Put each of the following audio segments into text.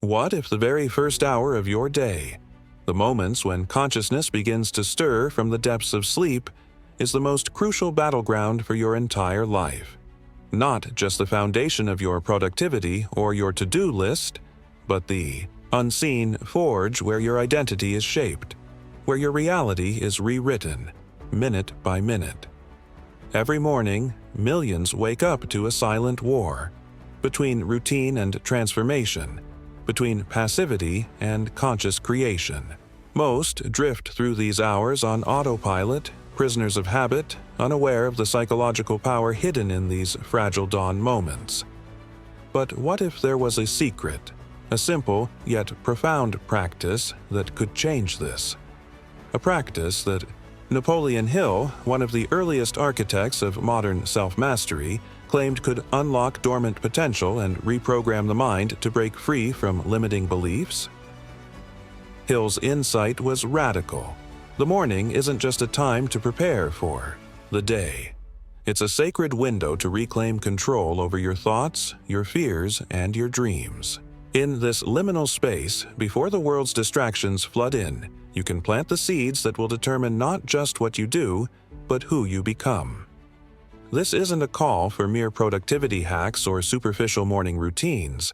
What if the very first hour of your day, the moments when consciousness begins to stir from the depths of sleep, is the most crucial battleground for your entire life? Not just the foundation of your productivity or your to-do list, but the unseen forge where your identity is shaped, where your reality is rewritten, minute by minute. Every morning, millions wake up to a silent war between routine and transformation, between passivity and conscious creation. Most drift through these hours on autopilot, prisoners of habit, unaware of the psychological power hidden in these fragile dawn moments. But what if there was a secret, a simple yet profound practice that could change this? A practice that Napoleon Hill, one of the earliest architects of modern self-mastery, claimed could unlock dormant potential and reprogram the mind to break free from limiting beliefs? Hill's insight was radical. The morning isn't just a time to prepare for the day. It's a sacred window to reclaim control over your thoughts, your fears, and your dreams. In this liminal space, before the world's distractions flood in, you can plant the seeds that will determine not just what you do, but who you become. This isn't a call for mere productivity hacks or superficial morning routines.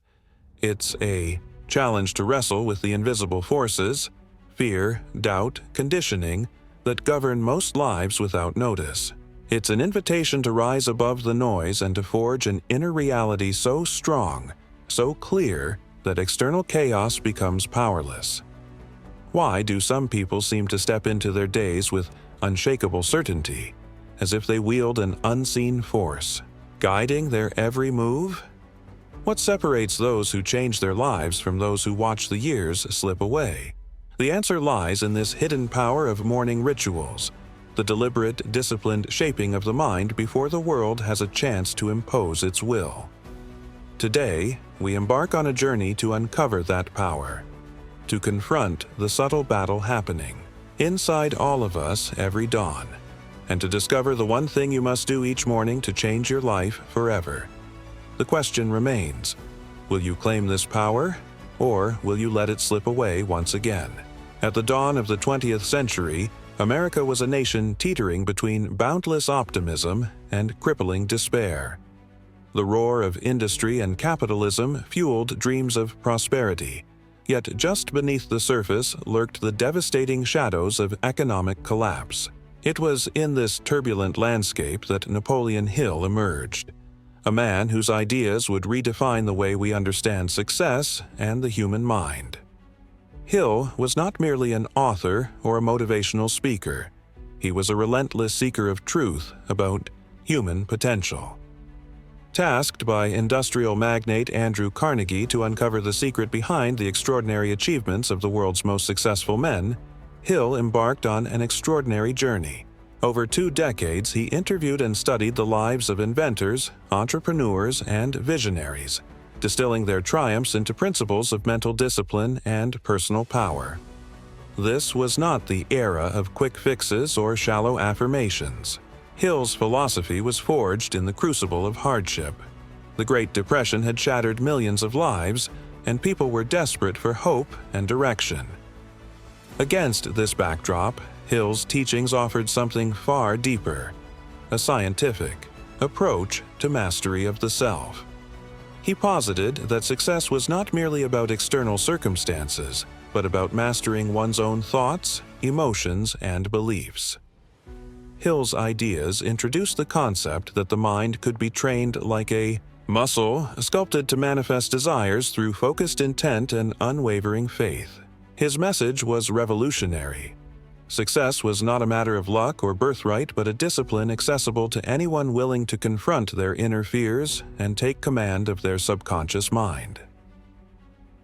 It's a challenge to wrestle with the invisible forces, fear, doubt, conditioning, that govern most lives without notice. It's an invitation to rise above the noise and to forge an inner reality so strong, so clear, that external chaos becomes powerless. Why do some people seem to step into their days with unshakable certainty, as if they wield an unseen force, guiding their every move? What separates those who change their lives from those who watch the years slip away? The answer lies in this hidden power of morning rituals, the deliberate, disciplined shaping of the mind before the world has a chance to impose its will. Today, we embark on a journey to uncover that power, to confront the subtle battle happening inside all of us every dawn, and to discover the one thing you must do each morning to change your life forever. The question remains, will you claim this power, or will you let it slip away once again? At the dawn of the 20th century, America was a nation teetering between boundless optimism and crippling despair. The roar of industry and capitalism fueled dreams of prosperity, yet just beneath the surface lurked the devastating shadows of economic collapse. It was in this turbulent landscape that Napoleon Hill emerged, a man whose ideas would redefine the way we understand success and the human mind. Hill was not merely an author or a motivational speaker. He was a relentless seeker of truth about human potential. Tasked by industrial magnate Andrew Carnegie to uncover the secret behind the extraordinary achievements of the world's most successful men, Hill embarked on an extraordinary journey. Over 2 decades, he interviewed and studied the lives of inventors, entrepreneurs, and visionaries, distilling their triumphs into principles of mental discipline and personal power. This was not the era of quick fixes or shallow affirmations. Hill's philosophy was forged in the crucible of hardship. The Great Depression had shattered millions of lives, and people were desperate for hope and direction. Against this backdrop, Hill's teachings offered something far deeper, a scientific approach to mastery of the self. He posited that success was not merely about external circumstances, but about mastering one's own thoughts, emotions, and beliefs. Hill's ideas introduced the concept that the mind could be trained like a muscle, sculpted to manifest desires through focused intent and unwavering faith. His message was revolutionary. Success was not a matter of luck or birthright, but a discipline accessible to anyone willing to confront their inner fears and take command of their subconscious mind.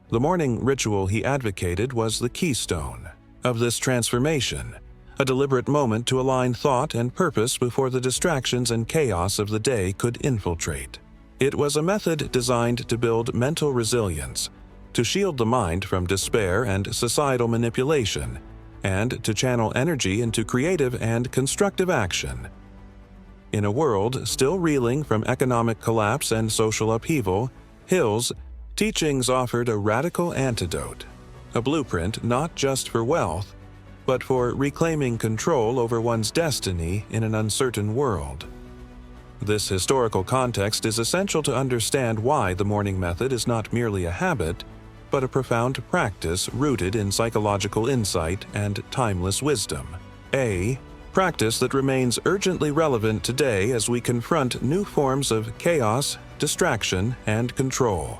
The morning ritual he advocated was the keystone of this transformation, a deliberate moment to align thought and purpose before the distractions and chaos of the day could infiltrate. It was a method designed to build mental resilience, to shield the mind from despair and societal manipulation, and to channel energy into creative and constructive action. In a world still reeling from economic collapse and social upheaval, Hill's teachings offered a radical antidote, a blueprint not just for wealth, but for reclaiming control over one's destiny in an uncertain world. This historical context is essential to understand why the morning method is not merely a habit, but a profound practice rooted in psychological insight and timeless wisdom. A practice that remains urgently relevant today as we confront new forms of chaos, distraction, and control.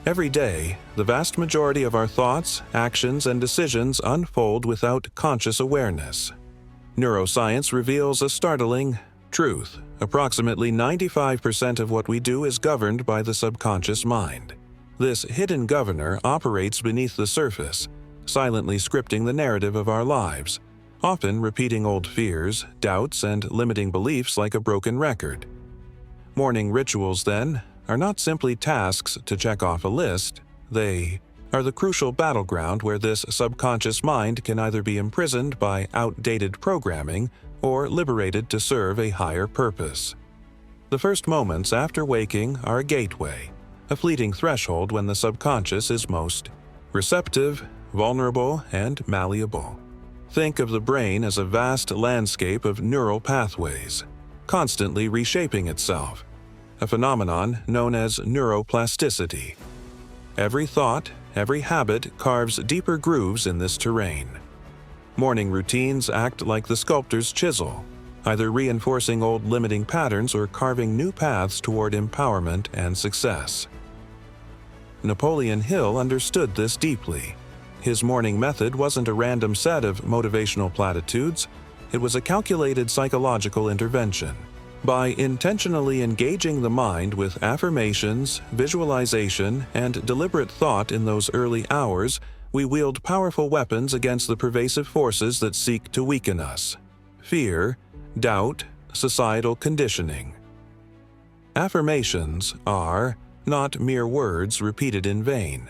Every day, the vast majority of our thoughts, actions, and decisions unfold without conscious awareness. Neuroscience reveals a startling truth. Approximately 95% of what we do is governed by the subconscious mind. This hidden governor operates beneath the surface, silently scripting the narrative of our lives, often repeating old fears, doubts, and limiting beliefs like a broken record. Morning rituals, then, are not simply tasks to check off a list. They are the crucial battleground where this subconscious mind can either be imprisoned by outdated programming or liberated to serve a higher purpose. The first moments after waking are a gateway, a fleeting threshold when the subconscious is most receptive, vulnerable, and malleable. Think of the brain as a vast landscape of neural pathways, constantly reshaping itself, a phenomenon known as neuroplasticity. Every thought, every habit carves deeper grooves in this terrain. Morning routines act like the sculptor's chisel, either reinforcing old limiting patterns or carving new paths toward empowerment and success. Napoleon Hill understood this deeply. His morning method wasn't a random set of motivational platitudes, it was a calculated psychological intervention. By intentionally engaging the mind with affirmations, visualization, and deliberate thought in those early hours, we wield powerful weapons against the pervasive forces that seek to weaken us: fear, doubt, societal conditioning. Affirmations are not mere words repeated in vain.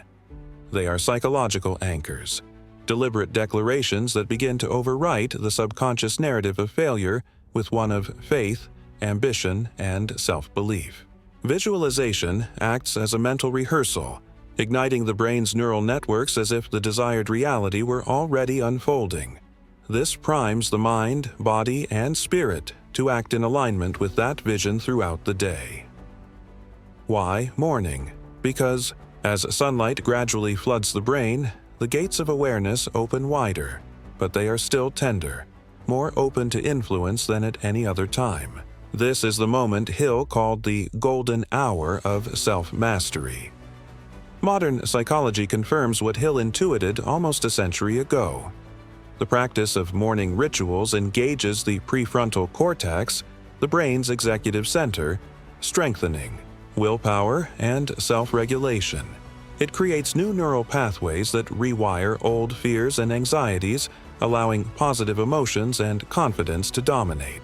They are psychological anchors, deliberate declarations that begin to overwrite the subconscious narrative of failure with one of faith, ambition, and self-belief. Visualization acts as a mental rehearsal, igniting the brain's neural networks as if the desired reality were already unfolding. This primes the mind, body, and spirit to act in alignment with that vision throughout the day. Why morning? Because as sunlight gradually floods the brain, the gates of awareness open wider, but they are still tender, more open to influence than at any other time. This is the moment Hill called the golden hour of self-mastery. Modern psychology confirms what Hill intuited almost a century ago. The practice of morning rituals engages the prefrontal cortex, the brain's executive center, strengthening willpower and self-regulation. It creates new neural pathways that rewire old fears and anxieties, allowing positive emotions and confidence to dominate.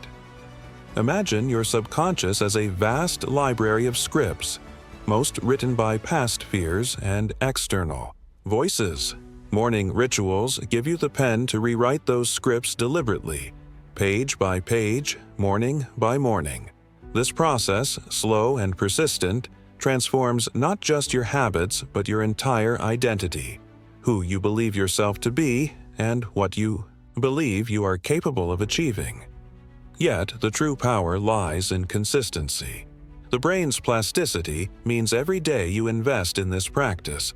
Imagine your subconscious as a vast library of scripts, most written by past fears and external voices. Morning rituals give you the pen to rewrite those scripts deliberately, page by page, morning by morning. This process, slow and persistent, transforms not just your habits but your entire identity, who you believe yourself to be and what you believe you are capable of achieving. Yet, the true power lies in consistency. The brain's plasticity means every day you invest in this practice,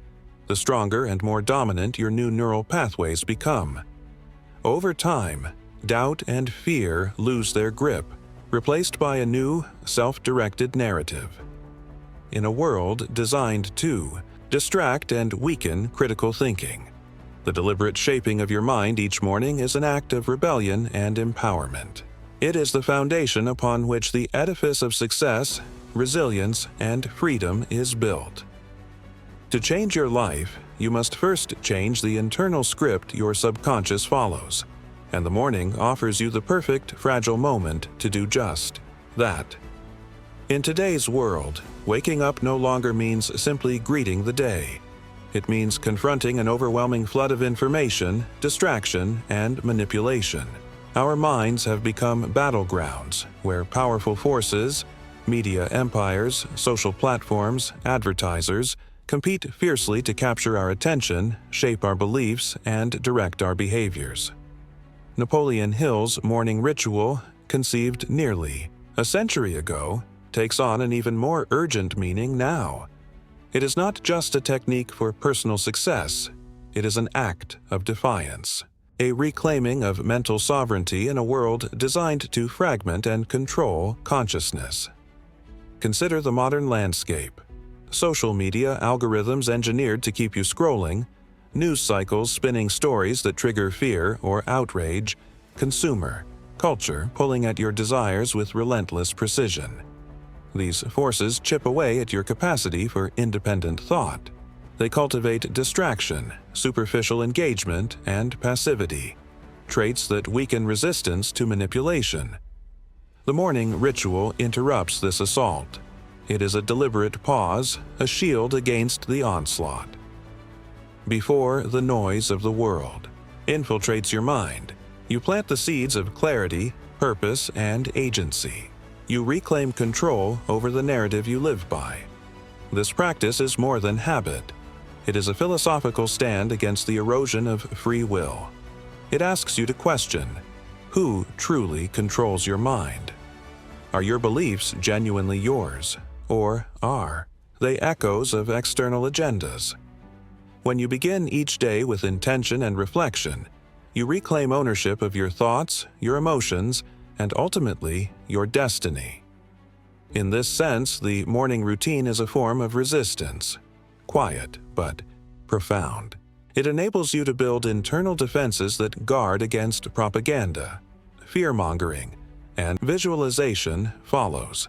the stronger and more dominant your new neural pathways become. Over time, doubt and fear lose their grip, replaced by a new, self-directed narrative. In a world designed to distract and weaken critical thinking, the deliberate shaping of your mind each morning is an act of rebellion and empowerment. It is the foundation upon which the edifice of success, resilience, and freedom is built. To change your life, you must first change the internal script your subconscious follows, and the morning offers you the perfect, fragile moment to do just that. In today's world, waking up no longer means simply greeting the day. It means confronting an overwhelming flood of information, distraction, and manipulation. Our minds have become battlegrounds where powerful forces, media empires, social platforms, advertisers, compete fiercely to capture our attention, shape our beliefs, and direct our behaviors. Napoleon Hill's morning ritual, conceived nearly a century ago, takes on an even more urgent meaning now. It is not just a technique for personal success, it is an act of defiance, a reclaiming of mental sovereignty in a world designed to fragment and control consciousness. Consider the modern landscape. Social media algorithms engineered to keep you scrolling, news cycles spinning stories that trigger fear or outrage, consumer culture pulling at your desires with relentless precision. These forces chip away at your capacity for independent thought. They cultivate distraction, superficial engagement, and passivity, traits that weaken resistance to manipulation. The morning ritual interrupts this assault. It is a deliberate pause, a shield against the onslaught. Before the noise of the world infiltrates your mind, you plant the seeds of clarity, purpose, and agency. You reclaim control over the narrative you live by. This practice is more than habit. It is a philosophical stand against the erosion of free will. It asks you to question, who truly controls your mind? Are your beliefs genuinely yours, or are they echoes of external agendas? When you begin each day with intention and reflection, you reclaim ownership of your thoughts, your emotions, and ultimately, your destiny. In this sense, the morning routine is a form of resistance, quiet but profound. It enables you to build internal defenses that guard against propaganda, fear-mongering, and visualization follows.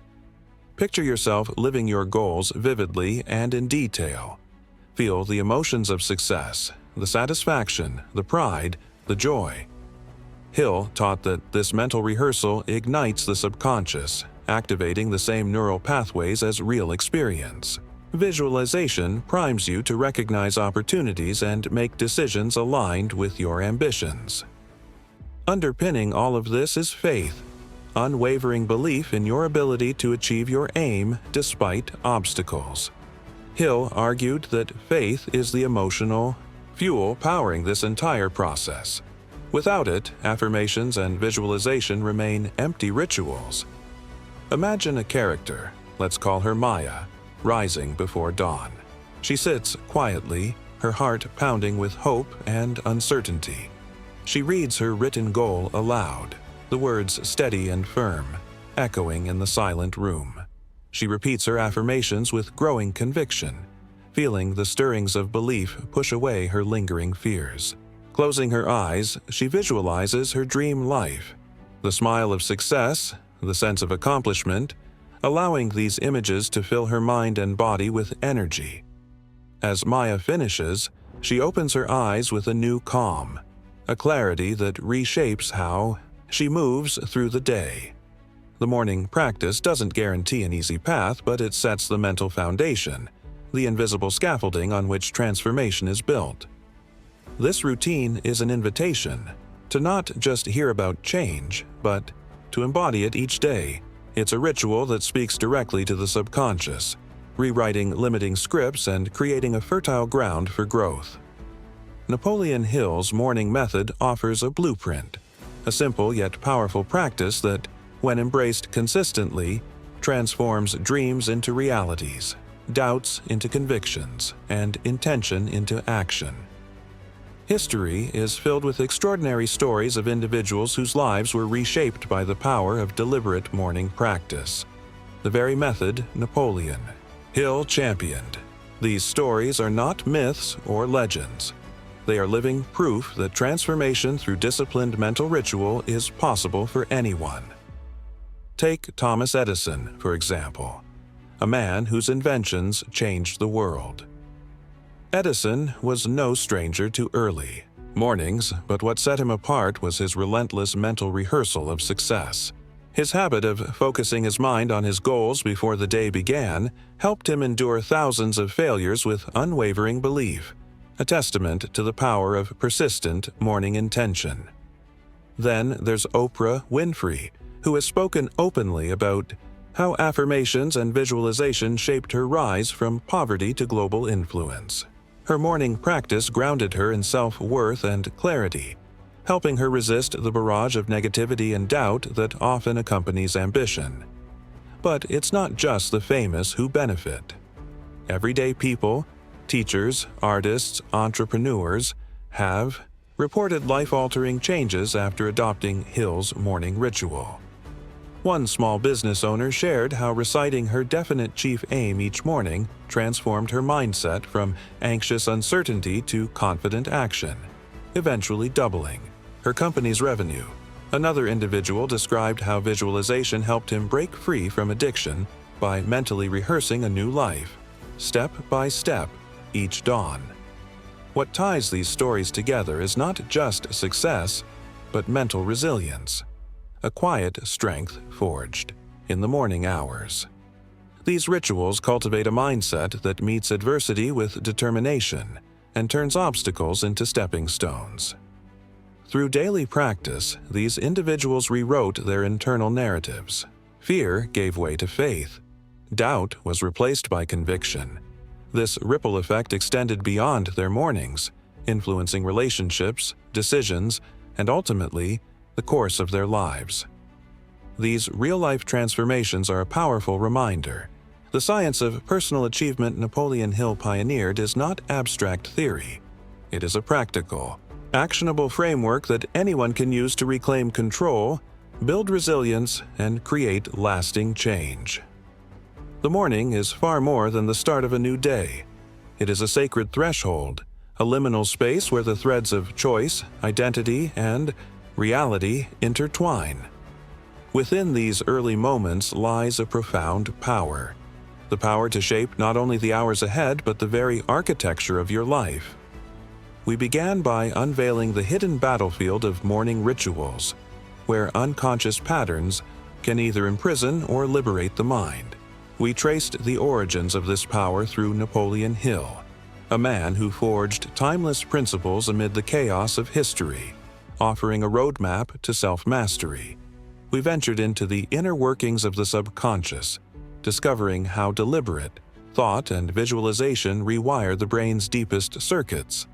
Picture yourself living your goals vividly and in detail. Feel the emotions of success, the satisfaction, the pride, the joy. Hill taught that this mental rehearsal ignites the subconscious, activating the same neural pathways as real experience. Visualization primes you to recognize opportunities and make decisions aligned with your ambitions. Underpinning all of this is faith, unwavering belief in your ability to achieve your aim despite obstacles. Hill argued that faith is the emotional fuel powering this entire process. Without it, affirmations and visualization remain empty rituals. Imagine a character, let's call her Maya, rising before dawn. She sits quietly, her heart pounding with hope and uncertainty. She reads her written goal aloud, the words steady and firm, echoing in the silent room. She repeats her affirmations with growing conviction, feeling the stirrings of belief push away her lingering fears. Closing her eyes, she visualizes her dream life, the smile of success, the sense of accomplishment, allowing these images to fill her mind and body with energy. As Maya finishes, she opens her eyes with a new calm, a clarity that reshapes how she moves through the day. The morning practice doesn't guarantee an easy path, but it sets the mental foundation, the invisible scaffolding on which transformation is built. This routine is an invitation to not just hear about change, but to embody it each day. It's a ritual that speaks directly to the subconscious, rewriting limiting scripts and creating a fertile ground for growth. Napoleon Hill's morning method offers a blueprint, a simple yet powerful practice that, when embraced consistently, transforms dreams into realities, doubts into convictions, and intention into action. History is filled with extraordinary stories of individuals whose lives were reshaped by the power of deliberate morning practice. The very method Napoleon Hill championed. These stories are not myths or legends. They are living proof that transformation through disciplined mental ritual is possible for anyone. Take Thomas Edison, for example, a man whose inventions changed the world. Edison was no stranger to early mornings, but what set him apart was his relentless mental rehearsal of success. His habit of focusing his mind on his goals before the day began helped him endure thousands of failures with unwavering belief, a testament to the power of persistent morning intention. Then there's Oprah Winfrey, who has spoken openly about How affirmations and visualization shaped her rise from poverty to global influence. Her morning practice grounded her in self-worth and clarity, helping her resist the barrage of negativity and doubt that often accompanies ambition. But it's not just the famous who benefit. Everyday people, teachers, artists, entrepreneurs, have reported life-altering changes after adopting Hill's morning ritual. One small business owner shared how reciting her definite chief aim each morning transformed her mindset from anxious uncertainty to confident action, eventually doubling her company's revenue. Another individual described how visualization helped him break free from addiction by mentally rehearsing a new life, step by step, each dawn. What ties these stories together is not just success, but mental resilience, a quiet strength forged in the morning hours. These rituals cultivate a mindset that meets adversity with determination and turns obstacles into stepping stones. Through daily practice, these individuals rewrote their internal narratives. Fear gave way to faith. Doubt was replaced by conviction. This ripple effect extended beyond their mornings, influencing relationships, decisions, and ultimately, the course of their lives. These real-life transformations are a powerful reminder. The science of personal achievement Napoleon Hill pioneered is not abstract theory. It is a practical, actionable framework that anyone can use to reclaim control, build resilience, and create lasting change. The morning is far more than the start of a new day. It is a sacred threshold, a liminal space where the threads of choice, identity, and reality intertwine. Within these early moments lies a profound power. The power to shape not only the hours ahead but the very architecture of your life. We began by unveiling the hidden battlefield of morning rituals, where unconscious patterns can either imprison or liberate the mind. We traced the origins of this power through Napoleon Hill, a man who forged timeless principles amid the chaos of history, offering a roadmap to self-mastery. We ventured into the inner workings of the subconscious, discovering how deliberate thought and visualization rewire the brain's deepest circuits.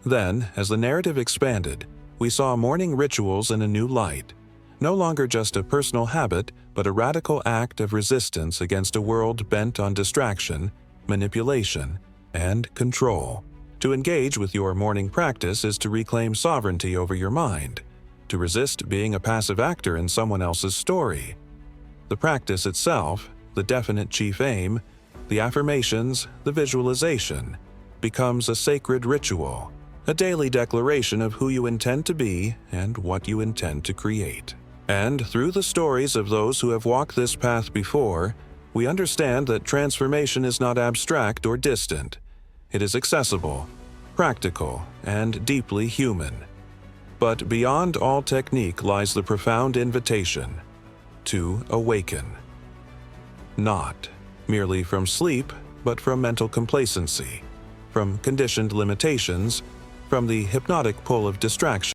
Then, as the narrative expanded, we saw morning rituals in a new light, no longer just a personal habit, but a radical act of resistance against a world bent on distraction, manipulation, and control. To engage with your morning practice is to reclaim sovereignty over your mind, to resist being a passive actor in someone else's story. The practice itself, the definite chief aim, the affirmations, the visualization, becomes a sacred ritual, a daily declaration of who you intend to be and what you intend to create. And through the stories of those who have walked this path before, we understand that transformation is not abstract or distant. It is accessible, practical, and deeply human. But beyond all technique lies the profound invitation to awaken. Not merely from sleep, but from mental complacency, from conditioned limitations, from the hypnotic pull of distraction.